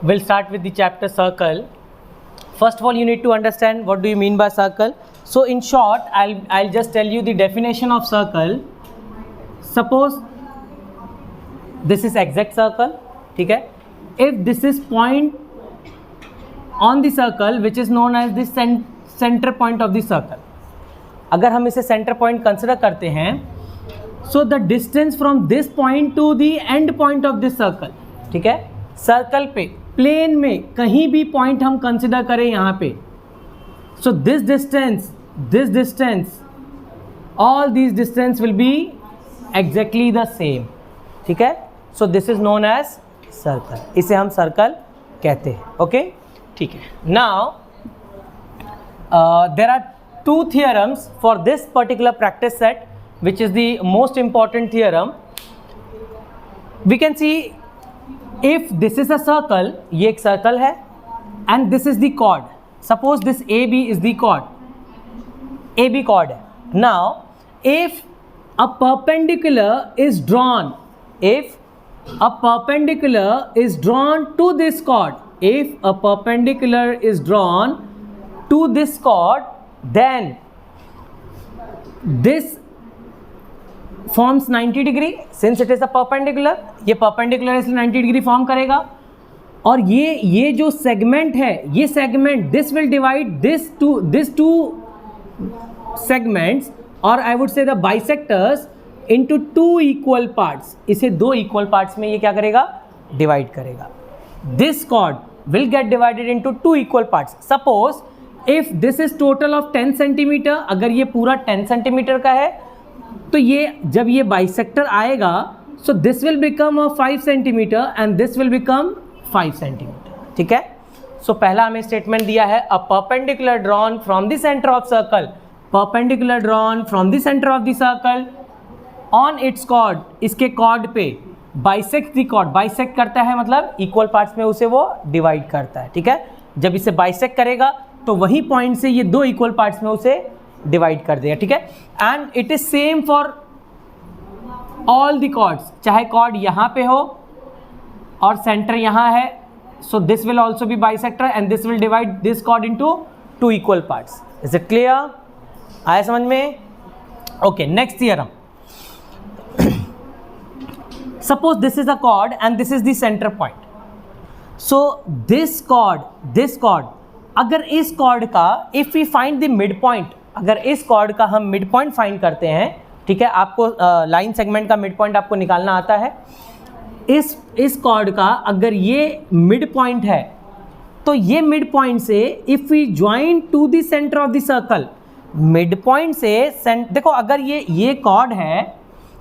We'll start with the chapter circle. First of all, you need to understand what do you mean by circle. So in short, I'll just tell you the definition of circle. Suppose this is exact circle, ठीक है? If this is point on the circle which is known as the center point of the circle, अगर हम इसे center point consider करते हैं, so the distance from this point to the end point of this circle, ठीक है? Circle पे plane में कहीं भी पॉइंट हम कंसिडर करें यहाँ पे, so this distance all this distance will be exactly the same, ठीक है? So this is known as circle, इसे हम सर्कल कहते हैं. ओके, ठीक है. Now there are two theorems for this particular practice set which is the most important theorem. We can see if this is a circle, ये एक circle है, and this is the chord. Suppose this AB is the chord, AB chord है. Now if a perpendicular is drawn, if a perpendicular is drawn to this chord, if a perpendicular is drawn to this chord, then this forms 90 degree since it is a perpendicular. ये perpendicular इसलिए 90 degree form करेगा. और ये जो segment है, ये segment this will divide this two segments, और I would say the bisectors into two equal parts. इसे दो इक्वल पार्ट्स में ये क्या करेगा? डिवाइड करेगा. This cord will get divided into two equal parts. Suppose if this is total of 10 centimetre, अगर ये पूरा 10 सेंटीमीटर का है, तो ये जब ये बाइसेक्टर आएगा, so this will become a 5 centimetre and this will become 5 centimetre, ठीक है? सो पहला हमें स्टेटमेंट दिया है, a perpendicular drawn from the centre of circle, perpendicular drawn from the centre of the circle on its chord, इसके chord पे bisect the chord, bisect करता है मतलब इक्वल पार्ट्स में उसे वो डिवाइड करता है, ठीक है? जब इसे बाइसेक्ट करेगा तो वही पॉइंट से ये दो इक्वल पार्ट्स में उसे डिवाइड कर देगा, ठीक है? And it is same for all the chords, चाहे कॉर्ड यहाँ पे हो और सेंटर यहाँ है, so this will also be bisector and this will divide this chord into two equal parts. Is it clear? आया समझ में? Okay, next theorem. Suppose this is a chord and this is the centre point. So this chord अगर इस chord का if we find the mid point, अगर इस chord का हम मिड पॉइंट फाइंड करते हैं, ठीक है? आपको लाइन सेगमेंट का मिड पॉइंट आपको निकालना आता है. इस कॉर्ड का अगर ये मिड पॉइंट है, तो ये मिड पॉइंट से if we join to the centre of the circle, mid point से देखो, अगर ये कॉर्ड है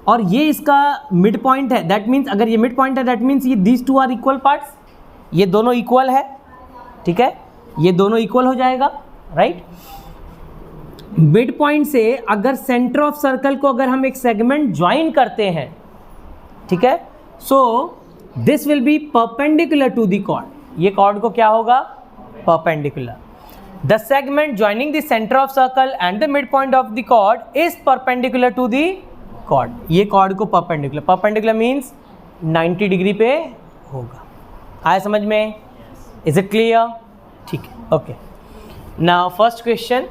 और ये इसका मिड पॉइंट है, दैट मीन्स अगर ये मिड पॉइंट है दैट मीन्स ये these two are equal parts, ये दोनों इक्वल है, ठीक है? ये दोनों इक्वल हो जाएगा, राइट? मिड पॉइंट से अगर सेंटर ऑफ सर्कल को अगर हम एक सेगमेंट ज्वाइन करते हैं, ठीक है? So this will be perpendicular to the chord. ये कॉर्ड को क्या होगा? Perpendicular. The segment joining the centre of circle and the mid point of the chord is perpendicular to the chord. ये chord को परपेंडिकुलर मीन्स 90 डिग्री पे होगा. आया समझ में? Is it clear? ठीक है, okay. Now first question,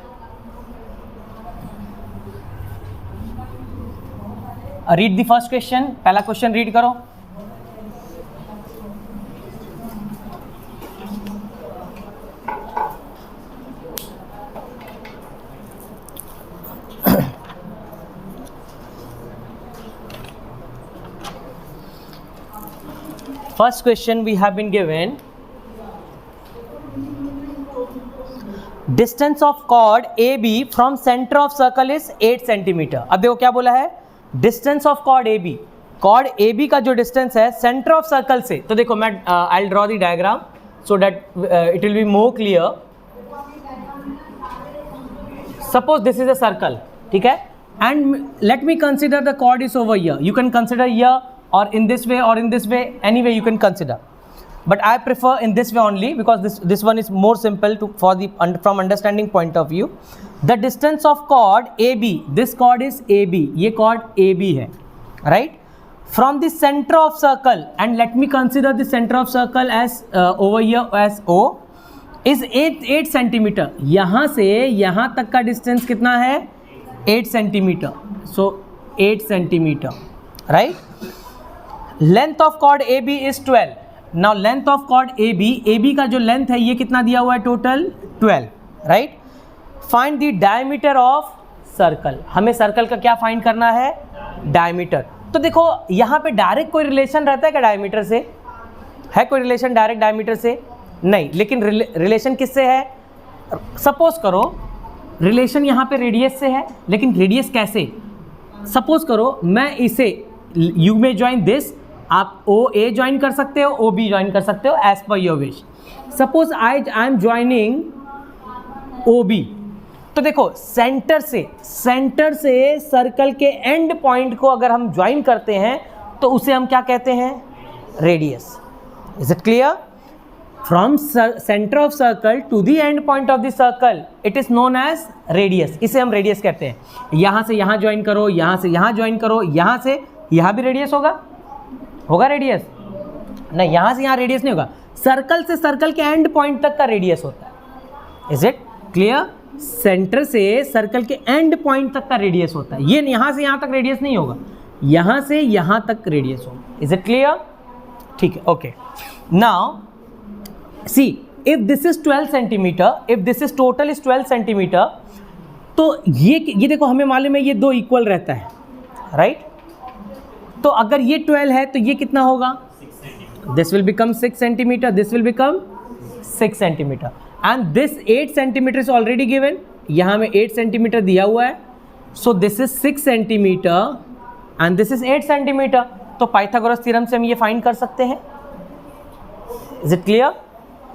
read the first question. पहला क्वेश्चन रीड करो. First question we have been given, distance of chord AB from center of circle is 8 centimeter. अब देखो क्या बोला है, distance of chord AB. Chord AB का जो distance है सेंटर ऑफ सर्कल से, तो देखो मैं I will draw the diagram so that it will be more clear. Suppose this is a circle, ठीक है? And let me consider the chord is over here. You can consider here or in this way or in this way, any way you can consider, but I prefer in this way only because this one is more simple to from understanding point of view. The distance of chord AB, this chord is AB, ये chord AB है, right? from the center of circle, and let me consider the center of circle as over here as O, is 8 centimetre. यहाँ से यहाँ तक का distance कितना है? 8 centimetre. So 8 centimetre, right. Length of chord A B is 12. Now length of chord A B का जो length है ये कितना दिया हुआ है? Total 12, right. Find the diameter of circle. हमें सर्कल का क्या फाइंड करना है? डायमीटर. तो देखो यहाँ पे डायरेक्ट कोई रिलेशन रहता है क्या डायमीटर से? है कोई रिलेशन डायरेक्ट डायमीटर से? नहीं. लेकिन रिलेशन किससे है? सपोज करो रिलेशन यहाँ पे रेडियस से है, लेकिन रेडियस कैसे? सपोज करो मैं इसे, यू में ज्वाइन दिस, आप ओ ए ज्वाइन कर सकते हो, ओ बी ज्वाइन कर सकते हो, as per your wish. Suppose I am joining O B. तो देखो सेंटर से सर्कल के एंड पॉइंट को अगर हम ज्वाइन करते हैं तो उसे हम क्या कहते हैं? Radius. Is it clear? From centre of circle to the end point of the circle it is known as radius. इसे हम रेडियस कहते हैं. यहाँ से यहाँ ज्वाइन करो, यहाँ से यहाँ ज्वाइन करो, यहाँ से यहाँ भी रेडियस होगा रेडियस? नहीं, यहाँ से यहाँ रेडियस नहीं होगा. सर्कल से सर्कल के एंड पॉइंट तक का रेडियस होता है. Is it clear? सेंटर से सर्कल के एंड पॉइंट तक का रेडियस होता है. ये यहाँ से यहाँ तक रेडियस नहीं होगा, यहाँ से यहाँ तक रेडियस होगा. Is it clear? ठीक है, okay. Now see, if this is 12 centimetre, if this is total is 12 centimetre, तो ये देखो हमें मालूम है ये दो इक्वल रहता है, राइट. तो अगर ये 12 है तो ये कितना होगा? This will become 6 centimetre, this will become 6 centimetre, and this 8 centimetre is already given. यहाँ में 8 सेंटीमीटर दिया हुआ है. So this is 6 centimetre and this is 8 centimetre. तो पाइथागोरस थ्योरम से हम ये फाइंड कर सकते हैं. Is it clear?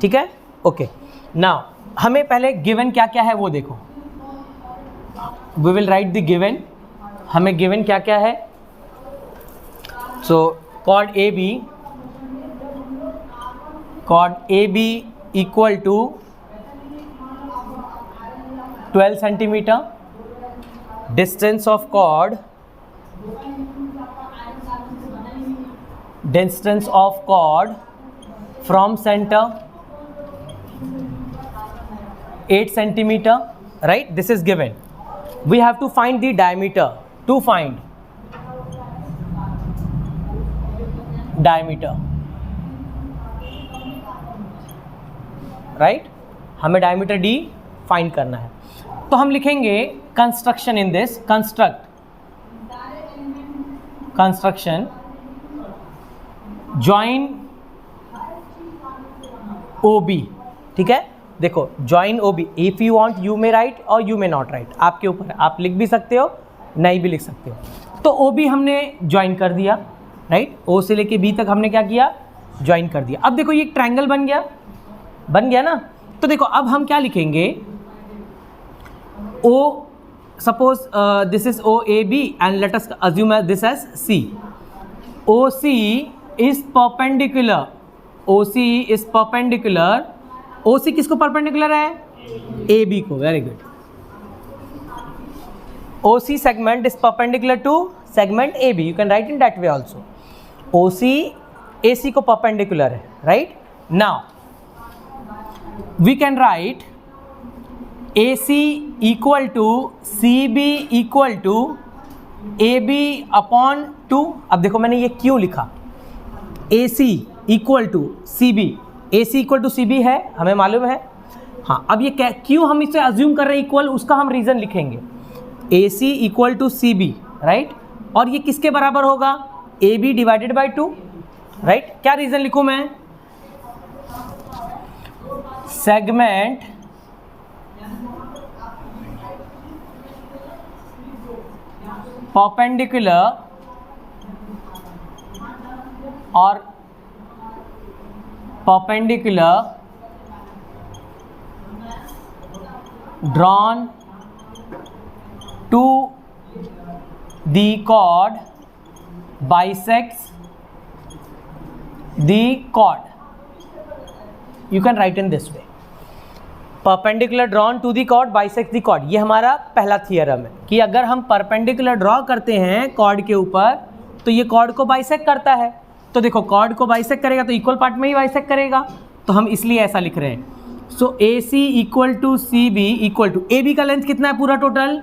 ठीक है, ओके. नाउ हमें पहले गिवन क्या क्या है वो देखो. We will write the given. हमें गिवन क्या क्या है? So chord A B equal to 12 centimetre. Distance of chord from centre 8 centimeter, right? This is given. We have to find the diameter. To find diameter, right? हमें diameter D find करना है. तो हम लिखेंगे construction in this, construction join OB. ठीक है, देखो join O B. If you want you may write और यू मे नॉट राइट, आपके ऊपर है. आप लिख भी सकते हो, नहीं भी लिख सकते हो. तो ओ बी हमने ज्वाइन कर दिया, राइट. ओ से लेके बी तक हमने क्या किया? ज्वाइन कर दिया. अब देखो ये एक ट्रायंगल बन गया ना. तो देखो अब हम क्या लिखेंगे? O, suppose this is O A B and let us assume this as C. O C is perpendicular. O C is perpendicular. O C किसको परपेंडिकुलर है? ए बी को. Very good. O C segment is perpendicular to segment A B. You can write in that way also. O C A C को perpendicular है, right. Now we can write A C equal to C B equal to A B upon 2. अब देखो मैंने ये क्यों लिखा? A C equal to C B. A C equal to C B है, हमें मालूम है. हाँ, अब ये क्यों हम इसे अज्यूम कर रहे हैं इक्वल, उसका हम रीज़न लिखेंगे. A C equal to C B, right. और ये किसके बराबर होगा? A B divided by 2, right. क्या रीज़न लिखूँ मैं? सेगमेंट परपेंडिकुलर और drawn to the chord bisects the chord. You can write in this way. Perpendicular drawn to the chord bisect the chord. ये हमारा पहला थियरम है कि अगर हम परपेंडिकुलर ड्रॉ करते हैं कॉर्ड के ऊपर तो ये कॉर्ड को बाइसेक्ट करता है। तो देखो कॉर्ड को बाइसेक्ट करेगा तो इक्वल पार्ट में ही बाइसेक्ट करेगा, तो हम इसलिए ऐसा लिख रहे हैं। So A C equal to C B equal to, A B का लेंथ कितना है पूरा total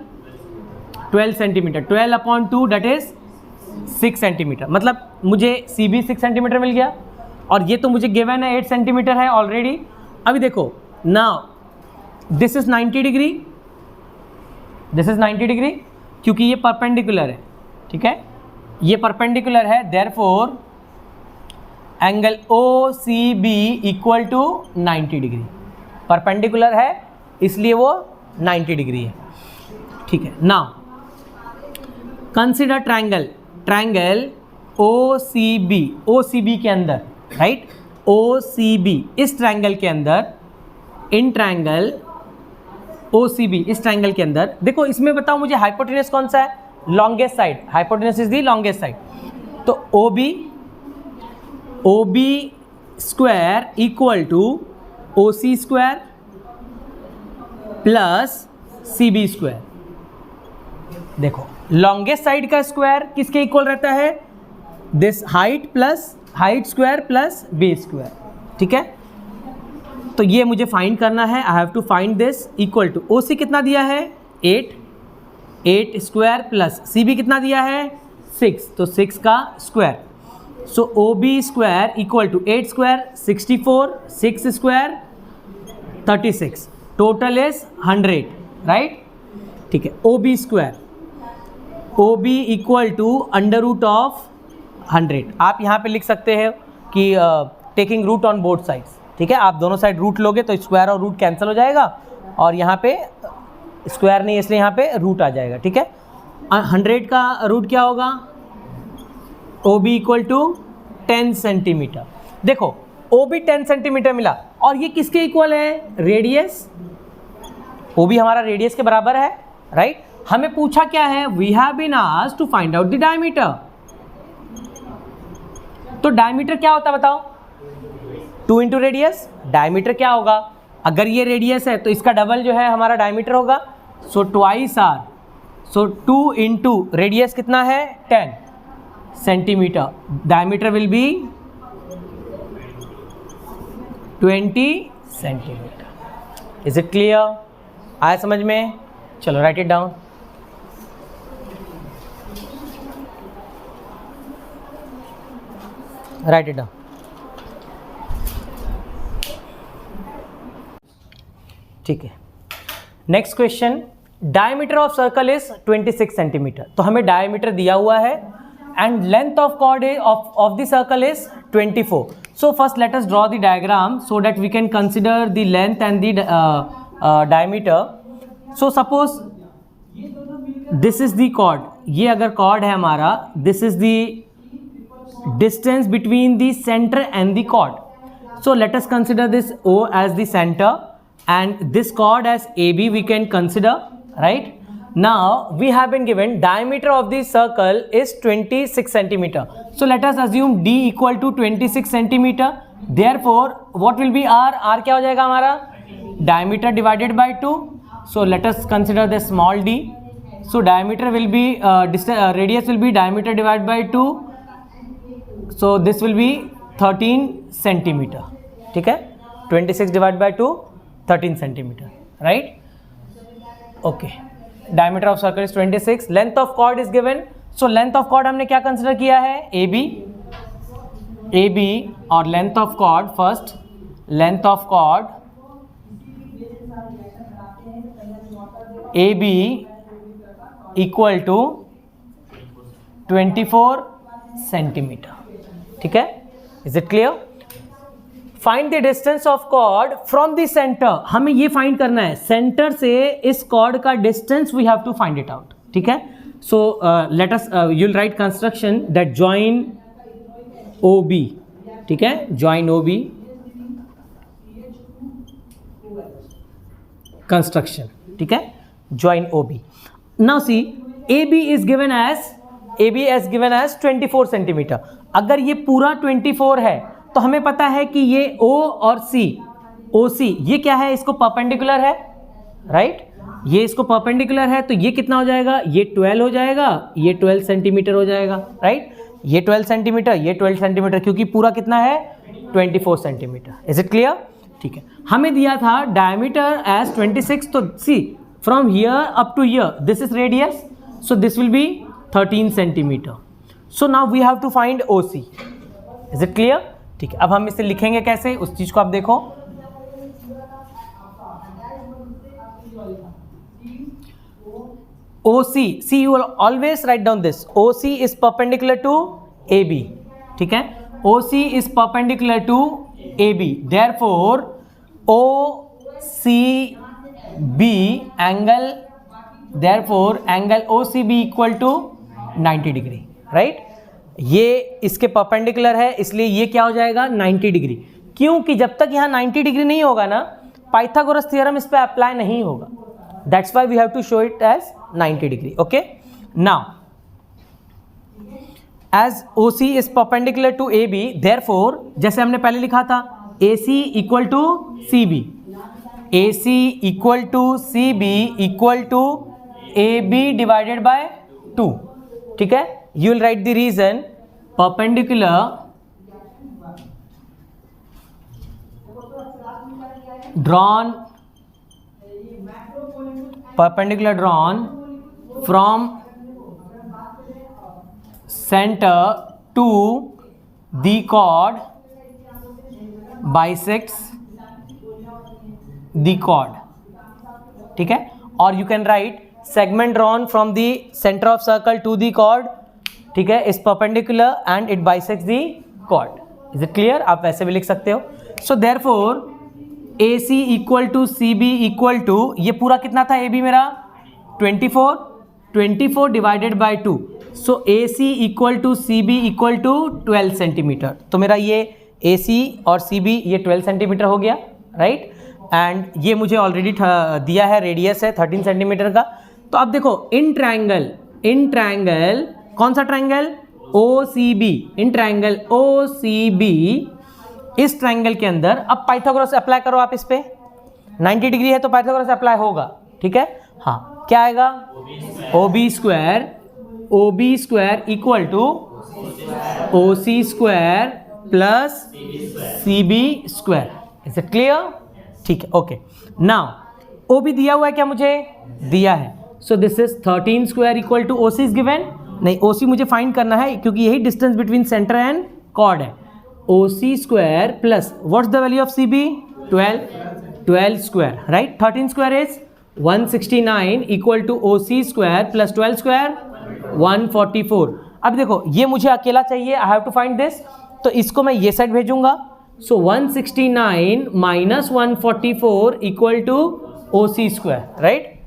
12 centimetre, 12/2 that is 6 centimetre, मतलब मुझे सी बी 6 सेंटीमीटर मिल गया और ये तो मुझे गिवन है 8 सेंटीमीटर है ऑलरेडी। अभी देखो now this is 90 degree, this is 90 degree क्योंकि ये परपेंडिकुलर है, ठीक है, ये परपेंडिकुलर है, therefore angle O C B equal to 90 degree, perpendicular है इसलिए वो 90 डिग्री है, ठीक है। Now consider triangle, triangle O C B के अंदर, राइट, ओ सी बी इस ट्रायंगल के अंदर, in triangle O C B इस ट्रायंगल के अंदर, देखो इसमें बताओ मुझे हाइपोटेनस कौन सा है, longest side, hypotenuse is the longest side, तो O B square equal to O C square plus C B square. देखो लॉन्गेस्ट साइड का स्क्वायर किसके इक्वल रहता है, this height plus height square plus B square, ठीक है। तो ये मुझे फाइंड करना है, I have to find this equal to O C कितना दिया है 8 स्क्वायर प्लस सी बी कितना दिया है 6, तो 6 का square, so O B square equal to 8 square 64, 6 square 36, total is 100, right, ठीक है। O B square, O B equal to under root of 100, आप यहाँ पे लिख सकते हैं कि taking root on both sides, ठीक है, आप दोनों साइड रूट लोगे तो स्क्वायर और रूट कैंसिल हो जाएगा और यहाँ पे स्क्वायर नहीं इसलिए यहाँ पे रूट आ जाएगा, ठीक है। 100 का रूट क्या होगा, O B equal to 10 centimetre, देखो ओ बी 10 सेंटीमीटर मिला और ये किसके इक्वल है, रेडियस, ओ बी हमारा रेडियस के बराबर है, राइट। हमें पूछा क्या है, we have been asked to find out the diameter, तो डायमीटर क्या होता है बताओ, 2 इंटू रेडियस, डायमीटर क्या होगा, अगर ये रेडियस है तो इसका डबल जो है हमारा डायमीटर होगा, so twice R, so 2 into radius कितना है 10 centimetre, diameter will be 20 centimetre. Is it clear, आया समझ में, चलो write it down. Write it down, ठीक है। Next question, diameter of circle is 26 centimetre, तो हमें डायमीटर दिया हुआ है and length of chord of the circle is 24। So first let us draw the diagram so that we can consider the length and the diameter. So suppose this is the chord, ये अगर chord है हमारा, this is the distance between the center and the chord. So let us consider this O as the center and this chord as AB we can consider, right? Now we have been given diameter of the circle is 26 centimeter. So let us assume D equal to 26 centimeter. Therefore what will be R? R क्या हो जाएगा हमारा, diameter divided by 2. So let us consider the small d. So diameter will be radius will be diameter divided by 2. So this will be 13 centimetre, ठीक है, 26 divide by 2 13 centimetre, right, okay. Diameter of circle is 26, length of chord is given, so length of chord हमने क्या consider किया है, A B और length of chord, first length of chord A B equal to 24 centimetre, ठीक है, is it clear. Find the distance of chord from the centre, हमें ये find करना है, सेंटर से इस कॉर्ड का distance we have to find it out, ठीक है। So let us you will write construction that join O B, ठीक है, जॉइन ओ बी कंस्ट्रक्शन, ठीक है, join O B. Now see A B is given as 24 centimetre, अगर ये पूरा 24 है तो हमें पता है कि ये O और C, OC ये क्या है, इसको परपेंडिकुलर है, राइट, ये इसको परपेंडिकुलर है, तो ये कितना हो जाएगा, ये 12 हो जाएगा, ये 12 सेंटीमीटर हो जाएगा, राइट। ये 12 सेंटीमीटर, ये 12 सेंटीमीटर, क्योंकि पूरा कितना है 24 सेंटीमीटर। Is it clear? ठीक है, हमें दिया था डायमीटर एज 26, तो see from here up to here this is radius, so this will be 13 centimetre. So now we have to find OC। Is it clear? ठीक है, अब हम इसे लिखेंगे कैसे, उस चीज को आप देखो। OC, see you will always write down this. OC is perpendicular to AB. ठीक है, OC is perpendicular to AB. Therefore, OCB angle, therefore angle OCB equal to 90 degree, right? ये इसके परपेंडिकुलर है, इसलिए ये क्या हो जाएगा 90 डिग्री। क्योंकि जब तक यहाँ 90 डिग्री नहीं होगा ना, पाइथागोरस थ्योरम इस पे अप्लाई नहीं होगा। That's why we have to show it as 90 degree. Okay. Now, as OC is perpendicular to AB, therefore, जैसे हमने पहले लिखा था AC equal to CB, AC equal to CB equal to AB divided by 2. ठीक है? You will write the reason. Perpendicular drawn from center to the chord bisects the chord. ठीक है? और you can write segment drawn from the center of circle to the chord, ठीक है, is perpendicular and it bisects the chord. Is it clear? आप वैसे भी लिख सकते हो. So therefore AC equal to CB equal to, ये पूरा कितना था AB मेरा 24 divided by 2, so AC equal to CB equal to 12 centimetre. तो मेरा ये AC और CB ये 12 सेंटीमीटर हो गया, राइट? एंड ये मुझे ऑलरेडी दिया है, रेडियस है 13 सेंटीमीटर का। तो अब देखो इन ट्रायंगल कौन सा triangle? OCB, in triangle OCB, इस ट्रायंगल के अंदर अब पाइथागोरस अप्लाई करो आप इस पे। 90 डिग्री है तो पाइथागोरस अप्लाई होगा, ठीक है? हाँ, क्या आएगा? OB square equal to OC square plus CB square. Is it clear? ठीक है, ओके। नाउ OB दिया हुआ है क्या? मुझे दिया है, so this is 13 square equal to OC is given. नहीं, OC मुझे फाइंड करना है क्योंकि यही distance between centre and chord है। OC square plus what's the value of CB? 12 square, right? 13 square is 169 equal to OC square plus 12 square 144। अब देखो ये मुझे अकेला चाहिए, I have to find this, तो इसको मैं ये साइड भेजूंगा। So 169 minus 144 equal to OC square, right?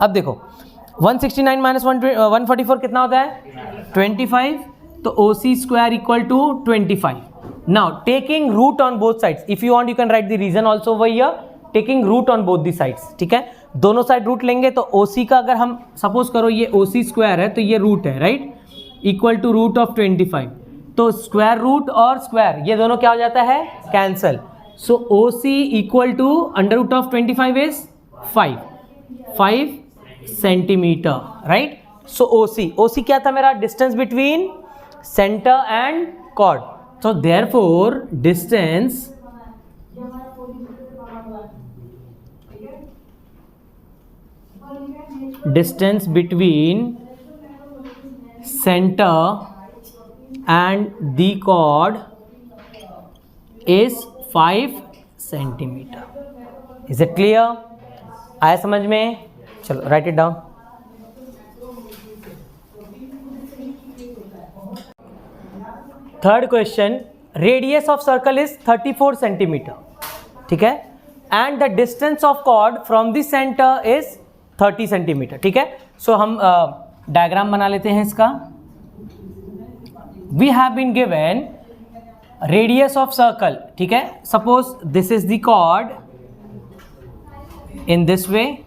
अब देखो 169 माइनस 144 कितना होता है? 25, तो OC square equal to 25। Now taking root on both sides, if you want you can write the reason also over here, taking root on both the sides, ठीक है? दोनों side root लेंगे तो OC का अगर हम सपोज करो ये OC स्क्वायर है तो ये रूट है, right? Equal to root of 25, तो स्क्वायर रूट और स्क्वायर ये दोनों क्या हो जाता है? Cancel. So OC equal to under root of 25 is 5 centimetre, right? So OC क्या था मेरा? Distance between center and chord. So therefore distance between center and the chord is 5 centimetre. Is it clear? आया समझ में? चलो write it down. Third question, radius of circle is 34 centimetre, ठीक है? And the distance of chord from the centre is 30 centimetre, ठीक है? So हम diagram बना लेते हैं इसका। We have been given radius of circle, ठीक है? Suppose this is the chord in this way,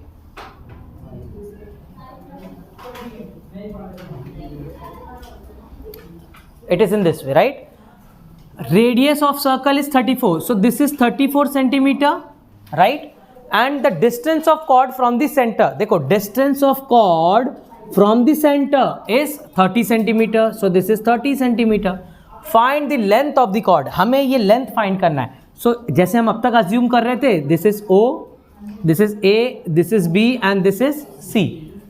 it is in this way, right? Radius of circle is 34, so this is 34 centimeter, right? And the distance of chord from the center, देखो distance of chord from the center is 30 centimeter, so this is 30 centimeter. Find the length of the chord. हमें ये length find करना है. So जैसे हम अब तक assume कर रहे थे, this is O, this is A, this is B and this is C.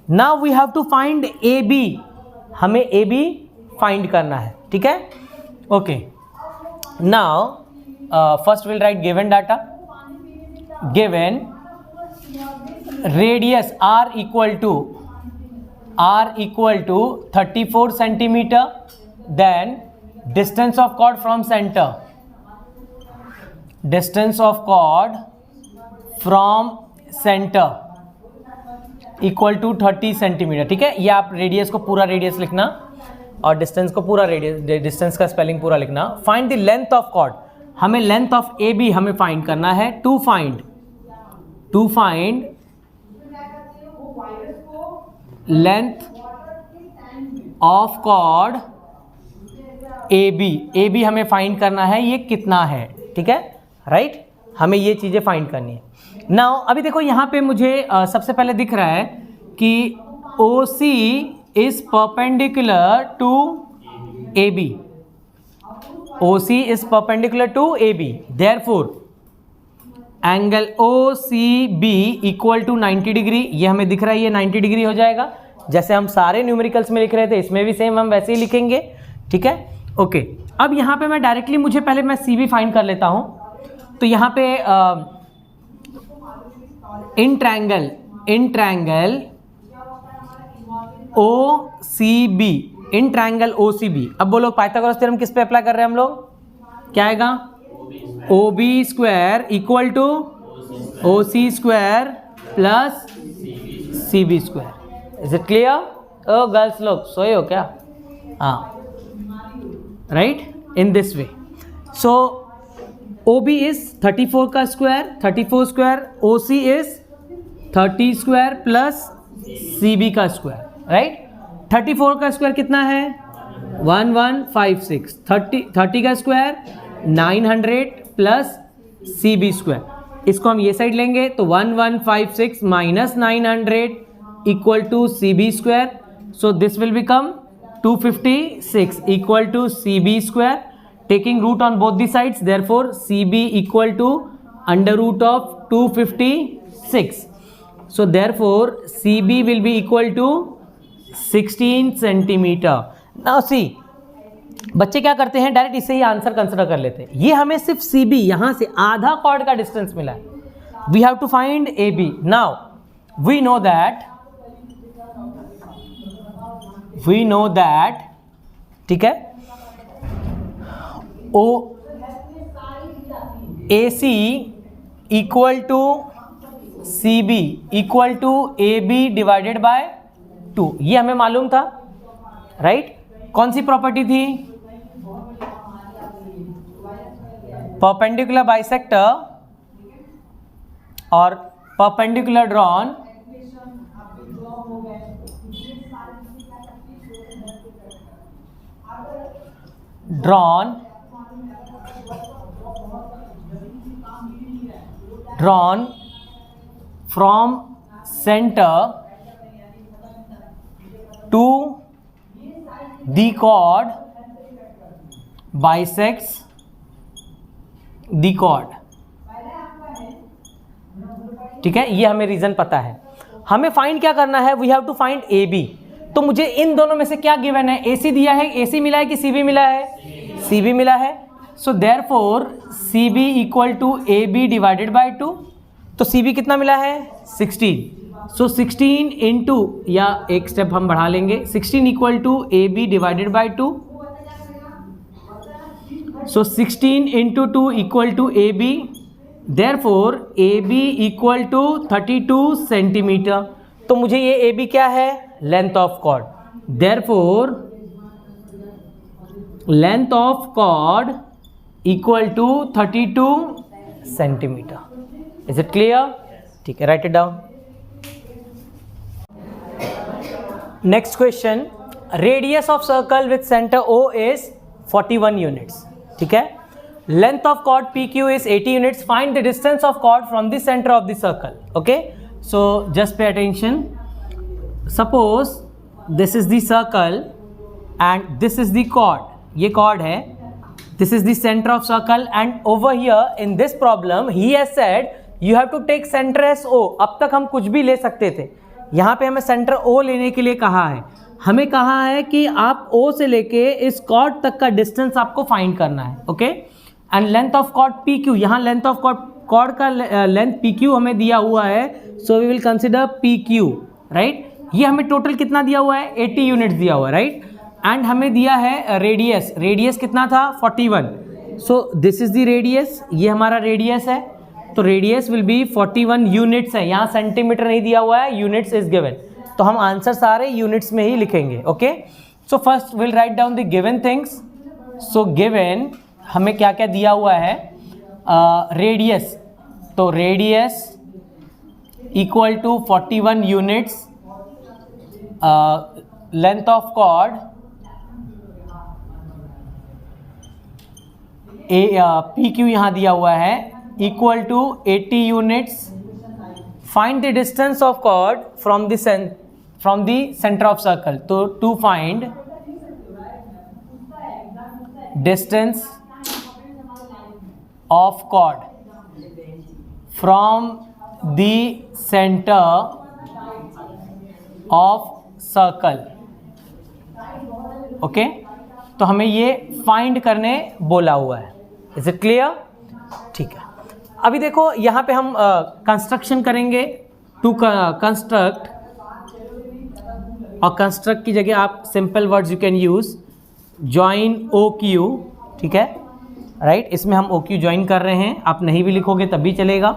Now we have to find AB. हमें AB find करना है, ठीक है? Okay. Now first we'll write given data. Given radius R equal to 34 centimeter, then distance of chord from center, distance of chord from center equal to 30 centimeter. ठीक है, ये आप radius को पूरा रेडियस लिखना और डिस्टेंस को पूरा रेडियस, डिस्टेंस का स्पेलिंग पूरा लिखना. Find the length of chord. हमें लेंथ ऑफ ए बी हमें फाइंड करना है. To find length of chord A B हमें फाइंड करना है. ये कितना है, ठीक है, राइट. हमें ये चीज़ें फाइंड करनी है. नाउ अभी देखो यहाँ पे मुझे सबसे पहले दिख रहा है कि O C is perpendicular to A B. OC is perpendicular to AB. Therefore, angle OCB equal to 90 degree. ये हमें दिख रहा है, ये 90 डिग्री हो जाएगा. जैसे हम सारे न्यूमेरिकल्स में लिख रहे थे, इसमें भी सेम हम वैसे ही लिखेंगे, ठीक है. ओके, अब यहाँ पे मैं डायरेक्टली मुझे पहले मैं CB फाइंड कर लेता हूँ. तो यहाँ पे in triangle OCB, in triangle OCB. अब बोलो पाइथागोरस थ्योरम किस पे अप्लाई कर रहे हैं हम लोग? क्या आएगा? OB square equal to OC square plus CB square. Is it clear? ओ गर्ल्स लोग सोए हो क्या? हाँ, right, in this way. So OB is 34 का square, 34 square. OC is 30 square plus CB का स्क्वायर, राइट. 34 का स्क्वायर कितना है? 1156. 30 का स्क्वायर 900 प्लस CB स्क्वायर. इसको हम ये साइड लेंगे तो 1156 minus 900 equal to CB square. So this will become 256 equal to CB square. Taking root on both the sides, therefore CB equal to under root of 256. So therefore CB will be equal to 16 centimetre. Now see, बच्चे क्या करते हैं, direct इसे ही answer consider कर लेते हैं. ये हमें सिर्फ CB यहां से आधा कॉर्ड का डिस्टेंस मिला है. We have to find AB. Now we know that, ठीक है, AC equal to CB equal to AB divided by 2. ये हमें मालूम था, राइट. कौन सी प्रॉपर्टी थी? परपेंडिकुलर बाइसेक्टर और perpendicular drawn from centre to the chord bisects the chord. ठीक है, ये हमें रीजन पता है. हमें फाइंड क्या करना है? We have to find AB. तो मुझे इन दोनों में से क्या गिवन है? AC दिया है, AC मिला है कि CB मिला है? CB मिला है. So therefore CB equal to AB divided by 2. तो CB कितना मिला है? 16. सो 16 इंटू, या एक स्टेप हम बढ़ा लेंगे, 16 equal to AB divided by 2. So 16 into 2 equal to AB. Therefore AB equal to 32 centimetre. तो मुझे ये AB क्या है? Length of chord. Therefore length of chord equal to 32 centimetre. Is it clear? ठीक है, write it down. Next question. Radius of circle with centre O is 41 units. ठीक है. Length of chord PQ is 80 units. Find the distance of chord from the centre of the circle. Okay, so just pay attention. Suppose this is the circle and this is the chord, ये chord है, this is the centre of circle and over here in this problem he has said you have to take centre as O. अब तक हम कुछ भी ले सकते थे, यहाँ पे हमें सेंटर ओ लेने के लिए कहा है, हमें कहा है कि आप ओ से लेके इस कॉर्ड तक का डिस्टेंस आपको फाइंड करना है, okay. And length of chord P Q, यहाँ लेंथ ऑफ कॉर्ड का लेंथ पी क्यू हमें दिया हुआ है, so we will consider P Q, right. ये हमें टोटल कितना दिया हुआ है, 80 यूनिट्स दिया हुआ है, राइट। एंड हमें दिया है रेडियस, रेडियस कितना था 41, सो दिस इज द रेडियस, ये हमारा रेडियस है, तो रेडियस विल बी 41 यूनिट्स है, यहाँ सेंटीमीटर नहीं दिया हुआ है, यूनिट्स इज गिवन, तो हम आंसर सारे यूनिट्स में ही लिखेंगे, okay. So first will write down the given things. So given हमें क्या क्या दिया हुआ है, रेडियस, तो radius equal to 41 units, length of chord P Q यहाँ दिया हुआ है equal to 80 units, find the distance of chord from the centre of circle, तो to find distance of chord from the centre of circle, okay. तो हमें ये find करने बोला हुआ है, इज इट क्लियर, ठीक है। अभी देखो यहाँ पे हम कंस्ट्रक्शन करेंगे, टू कंस्ट्रक्ट, और कंस्ट्रक्ट की जगह आप simple words you can use, join O Q, ठीक है, राइट। इसमें हम ओ क्यू ज्वाइन कर रहे हैं, आप नहीं भी लिखोगे तब भी चलेगा।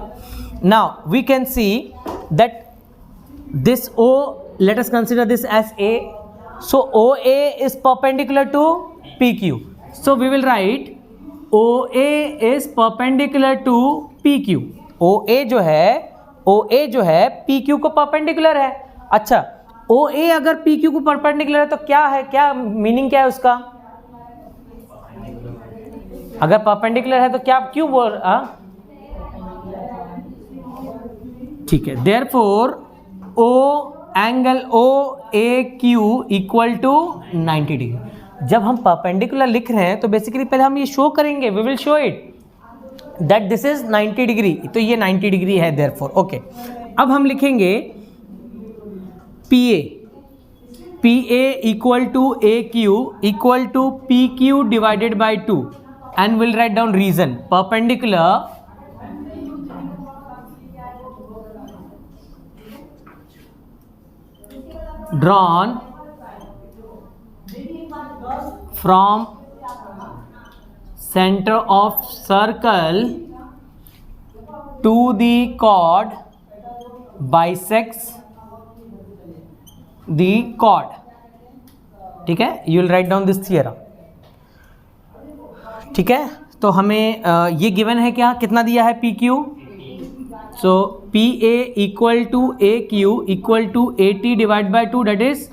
Now we can see that this O, let us consider this as A, so OA is perpendicular to PQ, so we will write OA is perpendicular to PQ, OA जो है PQ को perpendicular है। अच्छा, OA अगर PQ को perpendicular है तो क्या है, क्या मीनिंग क्या है उसका, अगर perpendicular है तो क्या, क्यों बोल, ठीक है, therefore O angle O A Q equal to 90 degree. जब हम परपेंडिकुलर लिख रहे हैं तो बेसिकली पहले हम ये शो करेंगे, we will show it that this is 90 degree, तो ये 90 डिग्री है देयरफॉर, ओके। अब हम लिखेंगे PA equal to AQ equal to PQ divided by 2 and will write down reason, perpendicular drawn from center of circle to the chord bisects the chord, ठीक है, you will write down this theorem, ठीक है। तो हमें ये given है क्या, कितना दिया है PQ, so PA equal to AQ equal to 80 divide by 2 that is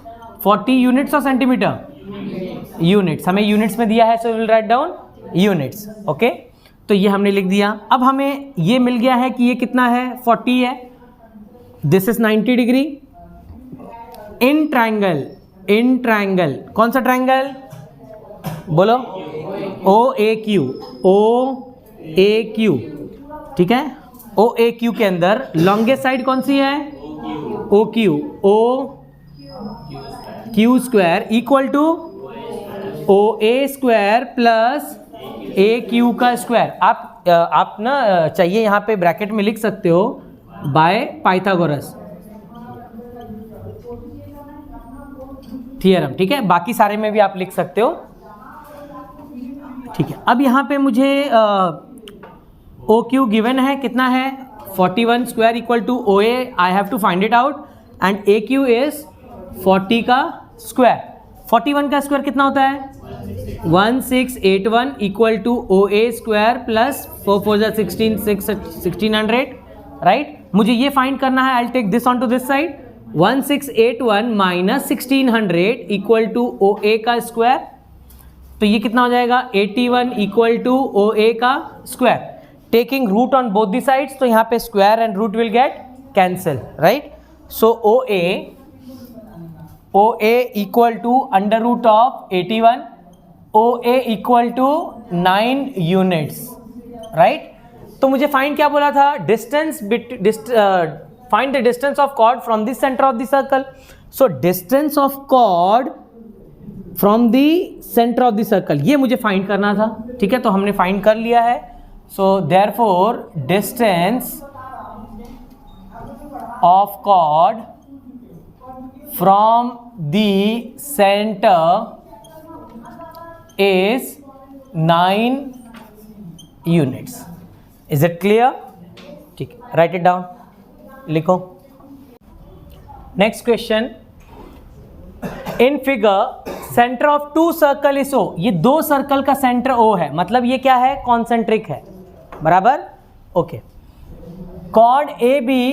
40 units और सेंटीमीटर, यूनिट्स हमें यूनिट्स में दिया है, so will write down units, okay. तो ये हमने लिख दिया। अब हमें ये मिल गया है कि ये कितना है, 40 है, this is 90 degree. In triangle कौन सा ट्रायंगल बोलो, OAQ, ठीक है। OAQ के अंदर लॉन्गेस्ट साइड कौन सी है, OQ square equal to OA square plus AQ का स्क्वायर। आप ना चाहिए यहाँ पे ब्रैकेट में लिख सकते हो बाय पाइथागोरस थियरम, ठीक है, बाकी सारे में भी आप लिख सकते हो, ठीक है। अब यहाँ पे मुझे OQ गिवन है, कितना है 41 square equal to OA, I have to find it out, and AQ is 40 का स्क्वायर। 41 का स्क्वायर कितना होता है 1681 equal to OA square plus 4 4 1600, right. मुझे ये फाइंड करना है, I will take this on to this side, 1681 minus 1600 equal to OA का स्क्वायर, तो ये कितना हो जाएगा 81 इक्वल टू OA का square. Taking root on both the sides, तो यहाँ पे square and root will get cancel, right. So OA equal to under root of 81, OA equal to 9 units, right. तो मुझे फाइंड क्या बोला था, distance find the distance of chord from the centre of the circle. So distance of chord from the centre of the circle, ये मुझे find करना था, ठीक है। तो हमने फाइंड कर लिया है। So therefore distance of chord from the centre is 9 units. Is it clear? ठीक है, write it down, लिखो। Next question. In figure, center of two circle is O. ये दो सर्कल का सेंटर O है, मतलब ये क्या है, कॉन्सेंट्रिक है, बराबर, okay. Chord A B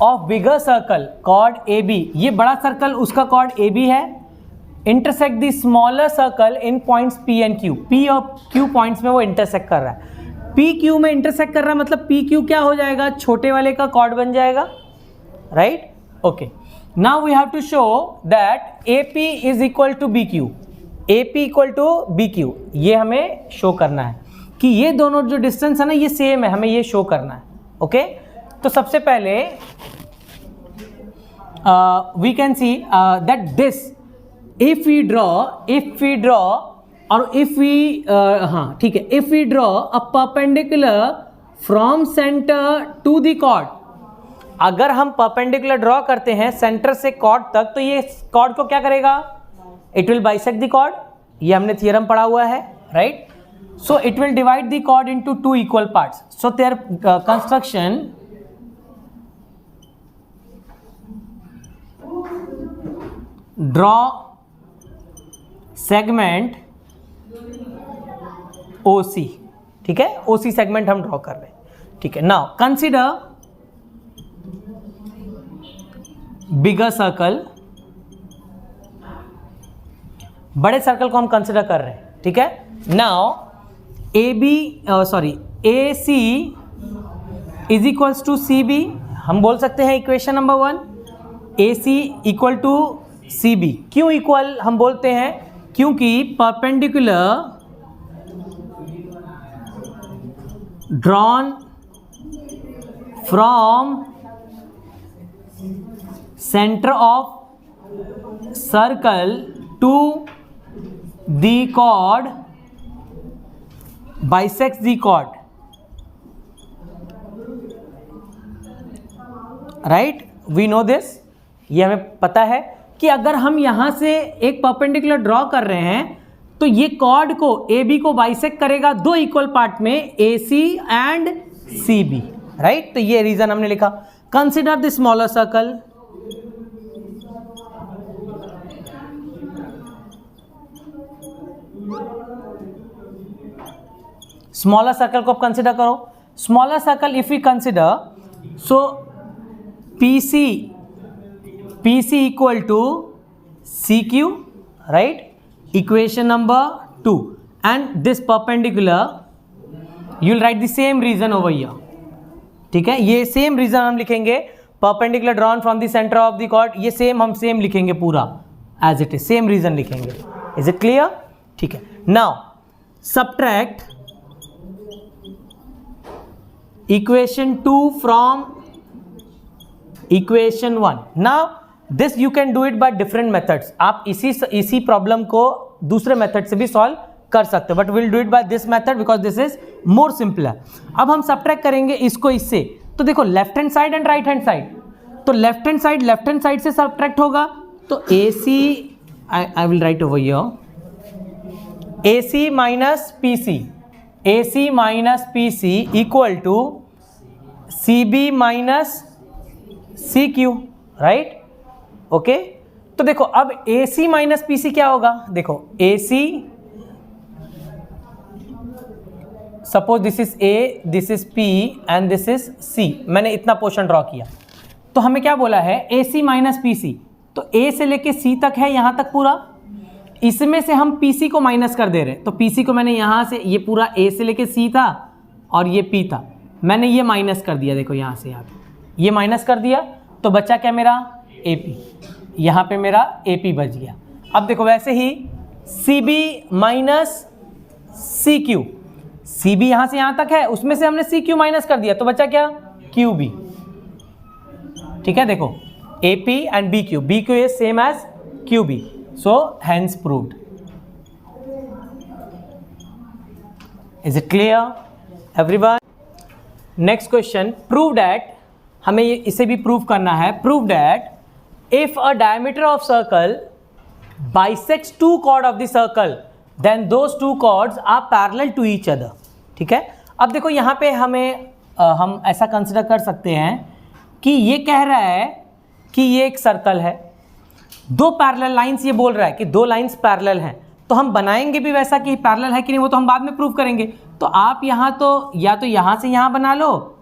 of bigger circle, chord A B, ये बड़ा सर्कल उसका कॉर्ड ए बी है, intersect the smaller circle in points P and Q, P और क्यू पॉइंट्स में वो इंटरसेक्ट कर रहा है। पी क्यू में इंटरसेक्ट कर रहा है, मतलब पी क्यू क्या हो जाएगा, छोटे वाले का कॉर्ड बन जाएगा, right, okay. Now we have to show that A P is equal to B Q, A P equal to B Q, ये हमें शो करना है कि ये दोनों जो डिस्टेंस है ना ये सेम है, हमें ये शो करना है, ओके। तो सबसे पहले we can see that this if we draw और if we हाँ ठीक है, if we draw a perpendicular from center to the chord, अगर हम perpendicular ड्रॉ करते हैं सेंटर से कॉर्ड तक, तो ये कॉर्ड को क्या करेगा, it will bisect the chord, ये हमने थियरम पढ़ा हुआ है, right. so it will divide the chord into two equal parts. so their construction draw segment OC, ठीक है, OC सेगमेंट हम ड्रॉ कर रहे हैं, ठीक है। नाउ कंसीडर बिगर सर्कल, बड़े सर्कल को हम कंसीडर कर रहे हैं, ठीक है। Now AC is equals to CB, हम बोल सकते हैं equation number 1, AC equal to CB। क्यों इक्वल हम बोलते हैं, क्योंकि perpendicular drawn from centre of circle to the chord bisects the chord, right, we know this, ये हमें पता है कि अगर हम यहां से एक परपेंडिकुलर ड्रॉ कर रहे हैं तो ये कॉर्ड को ए बी को बाइसेक्ट करेगा दो इक्वल पार्ट में, A C and C B, right. तो ये रीजन हमने लिखा। Consider the smaller circle, smaller circle को आप कंसिडर करो। Smaller circle if we consider, so PC equal to CQ, right, equation number 2, and this perpendicular you will write the same reason over here, ठीक है। ये same reason हम लिखेंगे, perpendicular drawn from the center of the chord, ये same हम same लिखेंगे पूरा as it is, same reason लिखेंगे। is it clear, ठीक है। now subtract equation 2 from equation 1. now this you can do it by different methods, आप इसी problem को दूसरे मेथड से भी सॉल्व कर सकते हो, but will do it by this method because this is more simpler. अब हम सब्ट्रैक्ट करेंगे इसको इससे, तो देखो left hand side and right hand side, तो लेफ्ट हैंड साइड से सब्ट्रैक्ट होगा, तो AC I will write over here, AC minus PC equal to CB minus CQ, right, okay. तो देखो अब AC माइनस PC क्या होगा, देखो AC, suppose this is A, this is P and this is C, मैंने इतना portion draw किया, तो हमें क्या बोला है AC माइनस PC, तो A से लेके C तक है यहां तक पूरा, इसमें से हम PC को माइनस कर दे रहे हैं, तो PC को मैंने यहां से, ये पूरा A से लेके C था और ये P था, मैंने ये माइनस कर दिया, देखो यहां से यहाँ ये माइनस कर दिया, तो बचा क्या मेरा AP, यहाँ पे मेरा AP बच गया। अब देखो वैसे ही CB माइनस CQ, CB यहाँ से यहाँ तक है, उसमें से हमने CQ माइनस कर दिया तो बचा क्या, QB। ठीक है, देखो AP and BQ, BQ is same as QB, so hence proved. Is it clear everyone? Next question, prove that, हमें इसे भी प्रूव करना है। Prove that if a diameter of circle bisects two chord of the circle then those two chords are parallel to each other। ठीक है, अब देखो यहाँ पे हम ऐसा कंसिडर कर सकते हैं कि ये कह रहा है कि ये एक सर्कल है, दो पैरेलल लाइंस, ये बोल रहा है कि दो लाइंस पैरेलल हैं, तो हम बनाएंगे भी वैसा कि पैरेलल है कि नहीं वो तो हम बाद में प्रूव करेंगे। तो आप यहाँ तो या तो यहाँ से यहाँ बना लो,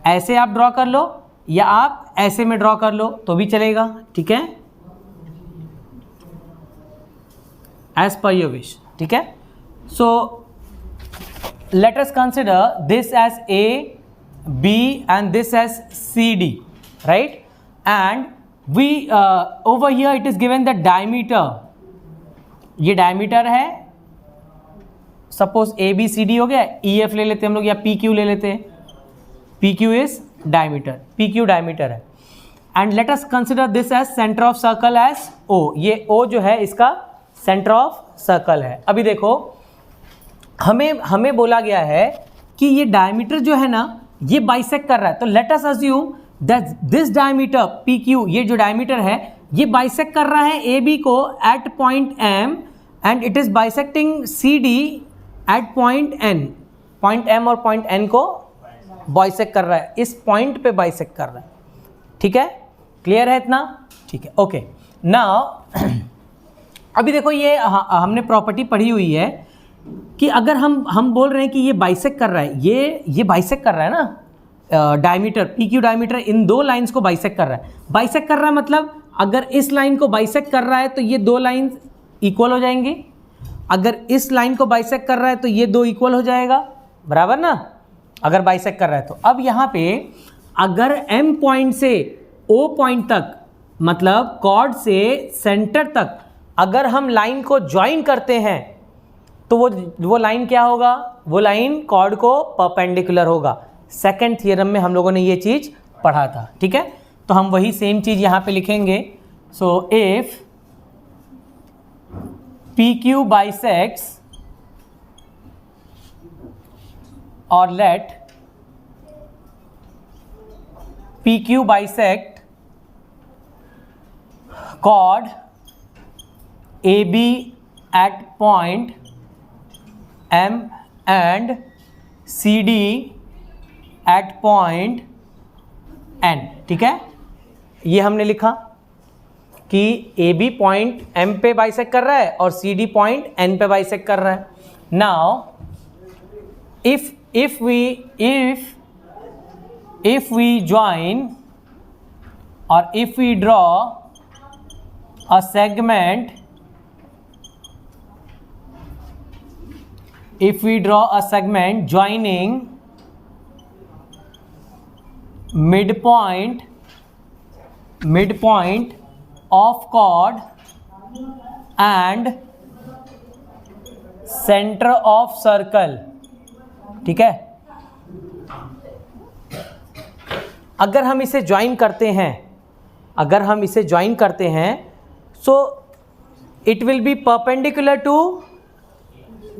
ऐसे आप ड्रॉ कर लो, या आप ऐसे में ड्रॉ कर लो तो भी चलेगा। ठीक है, एज पर योर विश। ठीक है, so let us consider this as A, B and this as CD, right? And we over here it is given the diameter, ये डायमीटर है, सपोज ABCD हो गया, EF ले लेते हैं हम लोग, या PQ ले लेते हैं, PQ is diameter, PQ diameter है। And let us consider this as centre of circle as O, ये O जो है इसका सेंटर ऑफ सर्कल है। अभी देखो हमें बोला गया है कि ये डायमीटर जो है ना ये बाइसेक्ट कर रहा है, तो late us assume that this diameter PQ, ये जो डायमीटर है ये बाइसेक्ट कर रहा है AB को at point M and it is bisecting CD at point N। Point M और पॉइंट N को बाइसेक्ट कर रहा है, इस पॉइंट पे बाइसेक्ट कर रहा है। ठीक है, क्लियर है इतना? ठीक है, ओके। नाउ अभी देखो ये हमने प्रॉपर्टी पढ़ी हुई है कि अगर हम बोल रहे हैं कि ये बाइसेक्ट कर रहा है, ये बाइसेक्ट कर रहा है ना, डायमीटर PQ डायमीटर इन दो लाइंस को बाइसेक्ट कर रहा है। बाइसेक्ट कर रहा है मतलब अगर इस लाइन को बाइसेक्ट कर रहा है तो ये दो लाइन इक्वल हो जाएंगी, अगर इस लाइन को बाइसेक्ट कर रहा है तो ये दो इक्वल हो जाएगा, बराबर ना, अगर बाइसेक्ट कर रहा है तो। अब यहाँ पे अगर M पॉइंट से O पॉइंट तक, मतलब कॉर्ड से सेंटर तक अगर हम लाइन को ज्वाइन करते हैं तो वो लाइन क्या होगा, वो लाइन कॉर्ड को परपेंडिकुलर होगा। सेकंड थ्योरम में हम लोगों ने ये चीज़ पढ़ा था। ठीक है, तो हम वही सेम चीज़ यहाँ पे लिखेंगे। So if PQ bisects, or let PQ bisect chord AB at point M and CD at point N। ठीक है, ये हमने लिखा कि AB पॉइंट M पे बाइसेक्ट कर रहा है और CD पॉइंट N पे बाइसेक्ट कर रहा है। Now if we join or if we draw a segment, joining midpoint of chord and center of circle। ठीक है, अगर हम इसे ज्वाइन करते हैं so it will be perpendicular to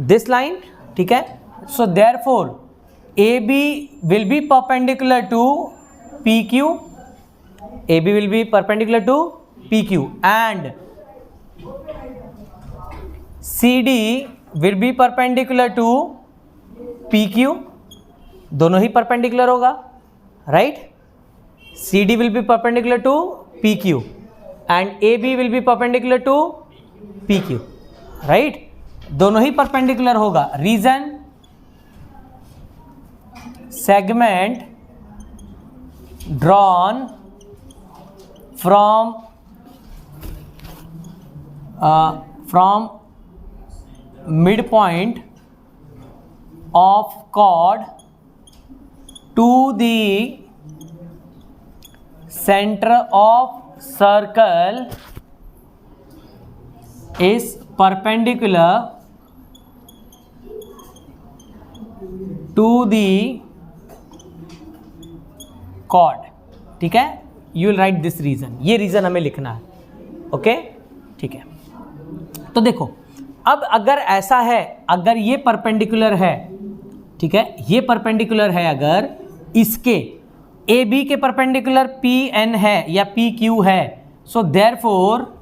this line. ठीक है, so therefore AB will be perpendicular to PQ, AB will be perpendicular to PQ and CD will be perpendicular to PQ, दोनों ही perpendicular होगा, right? CD will be perpendicular to PQ and AB will be perpendicular to PQ, right? दोनों ही perpendicular होगा। Reason, segment drawn from midpoint of chord to the center of circle is perpendicular to the chord, ठीक है, you will write this reason, ये reason हमें लिखना है, okay, ठीक है। तो देखो अब अगर ऐसा है, अगर ये परपेंडिकुलर है, ठीक है, ये परपेंडिकुलर है, अगर इसके ए बी के परपेंडिकुलर पी एन है या पी क्यू है, so therefore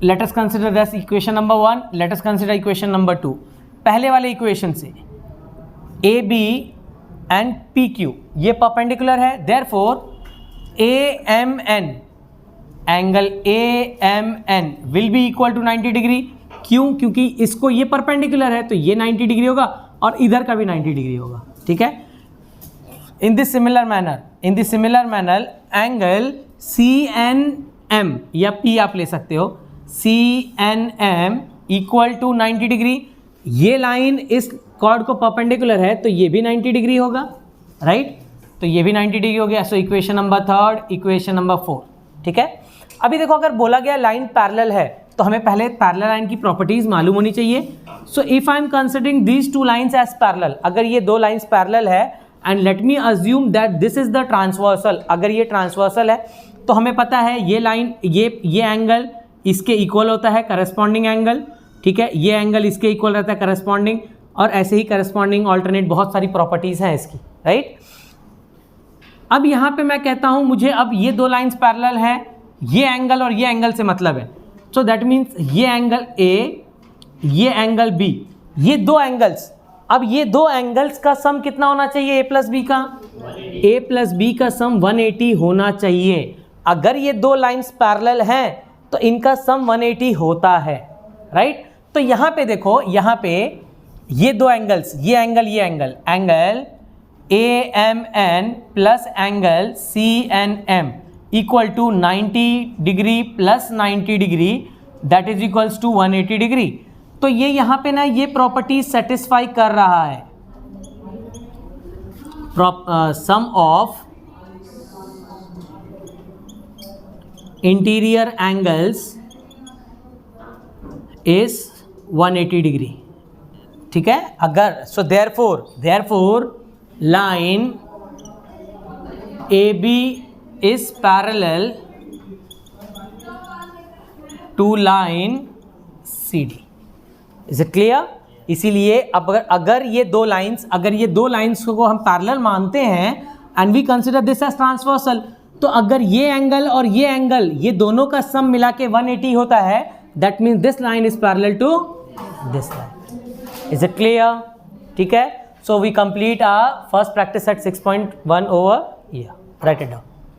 let us consider this equation number 1, let us consider equation number 2। पहले वाले इक्वेशन से A B and P Q ये परपेंडिकुलर है, therefore A M N angle A M N will be equal to 90 degree. क्यों? क्योंकि इसको ये perpendicular है तो ये 90 डिग्री होगा और इधर का भी 90 डिग्री होगा, ठीक है। In this similar manner angle C N M या पी आप ले सकते हो, C N M equal to 90 degree. ये लाइन इस कॉर्ड को परपेंडिकुलर है तो ये भी 90 डिग्री होगा, राइट, तो ये भी 90 डिग्री हो गया। So equation number 3, equation number 4, ठीक है। अभी देखो अगर बोला गया लाइन पैरेलल है तो हमें पहले पैरेलल लाइन की प्रॉपर्टीज मालूम होनी चाहिए। So if I am considering these two lines as parallel, अगर ये दो लाइंस पैरेलल है and let me assume that this is the transversal, अगर ये ट्रांसवर्सल है तो हमें पता है ये लाइन ये एंगल इसके इक्वल होता है, करस्पॉन्डिंग एंगल, ठीक है, ये एंगल इसके इक्वल रहता है करस्पॉन्डिंग, और ऐसे ही करस्पॉन्डिंग ऑल्टरनेट बहुत सारी प्रॉपर्टीज हैं इसकी, राइट। अब यहाँ पे मैं कहता हूँ मुझे अब ये दो लाइंस पैरेलल हैं, ये एंगल और ये एंगल से मतलब है, सो दैट मीन्स ये एंगल ए, ये एंगल बी, ये दो एंगल्स, अब ये दो एंगल्स का सम कितना होना चाहिए? ए प्लस बी का, ए प्लस बी का सम 180 होना चाहिए। अगर ये दो लाइंस पैरेलल हैं तो इनका सम 180 होता है, राइट। तो यहाँ पे देखो, यहाँ पे ये दो एंगल्स, ये angle angle A M N plus angle C N M equal to 90 degree plus 90 degree, that is equals to 180 degree. तो ये यहाँ पे ना ये प्रॉपर्टी सेटिस्फाई कर रहा है। Sum of interior angles is 180 degree, ठीक है। अगर so therefore line A B is parallel to line C D, is it clear? इसीलिए अब अगर ये दो लाइंस को हम पैरेलल मानते हैं and we consider this as transversal, तो अगर ये एंगल और ये एंगल ये दोनों का सम मिला के 180 होता है, that means this line is parallel to this line. Is it clear? ठीक है। So we complete our first practice at 6.1 over here. Write it down.